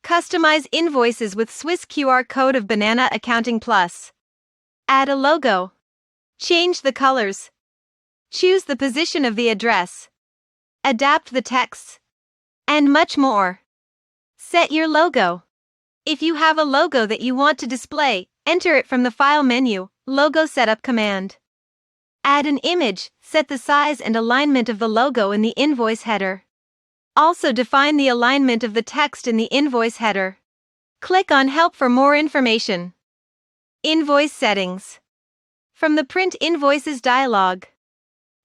Customize invoices with Swiss QR code of Banana Accounting Plus. Add a logo. Change the colors. Choose the position of the address. Adapt the texts. And much more. Set your logo. If you have a logo that you want to display, enter it from the File menu, Logo Setup command. Add an image, set the size and alignment of the logo in the invoice header. Also define the alignment of the text in the invoice header. Click on Help for more information. Invoice Settings. From the Print Invoices dialog.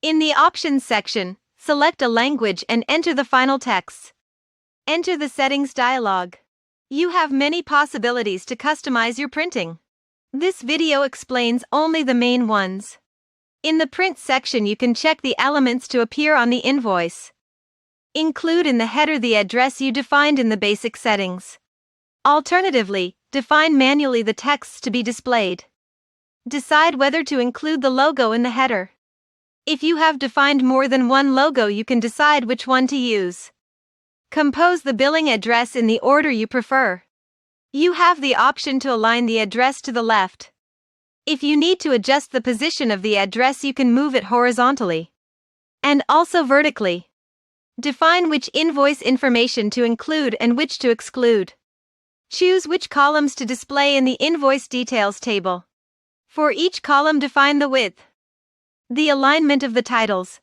In the Options section, select a language and enter the final text. Enter the Settings dialog. You have many possibilities to customize your printing. This video explains only the main ones. In the Print section you can check the elements to appear on the invoice. Include in the header the address you defined in the basic settings. Alternatively, define manually the texts to be displayed. Decide whether to include the logo in the header. If you have defined more than one logo, you can decide which one to use. Compose the billing address in the order you prefer. You have the option to align the address to the left. If you need to adjust the position of the address, you can move it horizontally and also vertically. Define which invoice information to include and which to exclude. Choose which columns to display in the invoice details table. For each column, define the width, the alignment of the titles,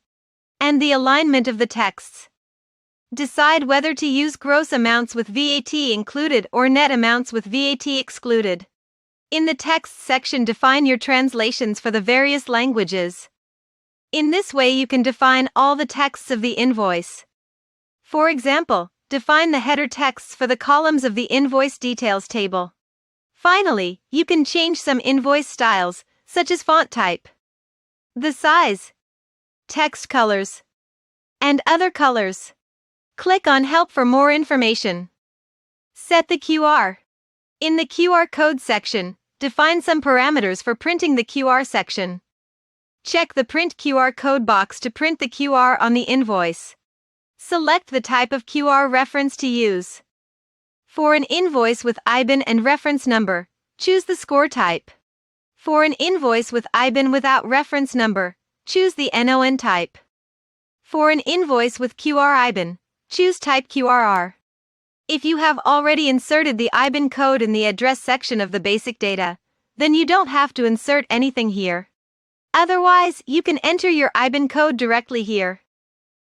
and the alignment of the texts. Decide whether to use gross amounts with VAT included or net amounts with VAT excluded. In the text section, define your translations for the various languages. In this way you can define all the texts of the invoice. For example, define the header texts for the columns of the invoice details table. Finally, you can change some invoice styles, such as font type, the size, text colors, and other colors. Click on Help for more information. Set the QR. In the QR code section, define some parameters for printing the QR section. Check the Print QR code box to print the QR on the invoice. Select the type of QR reference to use. For an invoice with IBAN and reference number, choose the score type. For an invoice with IBAN without reference number, choose the NON type. For an invoice with QR IBAN, choose type QRR. If you have already inserted the IBAN code in the address section of the basic data, then you don't have to insert anything here. Otherwise, you can enter your IBAN code directly here.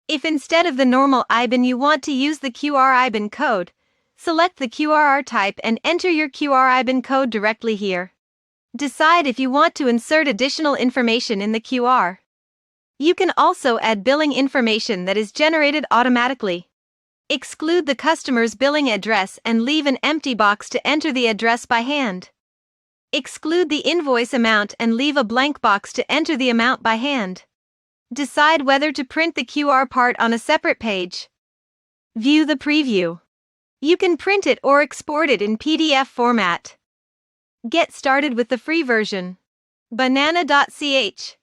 If instead of the normal IBAN you want to use the QR IBAN code, select the QRR type and enter your QR IBAN code directly here. Decide if you want to insert additional information in the QR. You can also add billing information that is generated automatically. Exclude the customer's billing address and leave an empty box to enter the address by hand. Exclude the invoice amount and leave a blank box to enter the amount by hand. Decide whether to print the QR part on a separate page. View the preview. You can print it or export it in PDF format. Get started with the free version. Banana.ch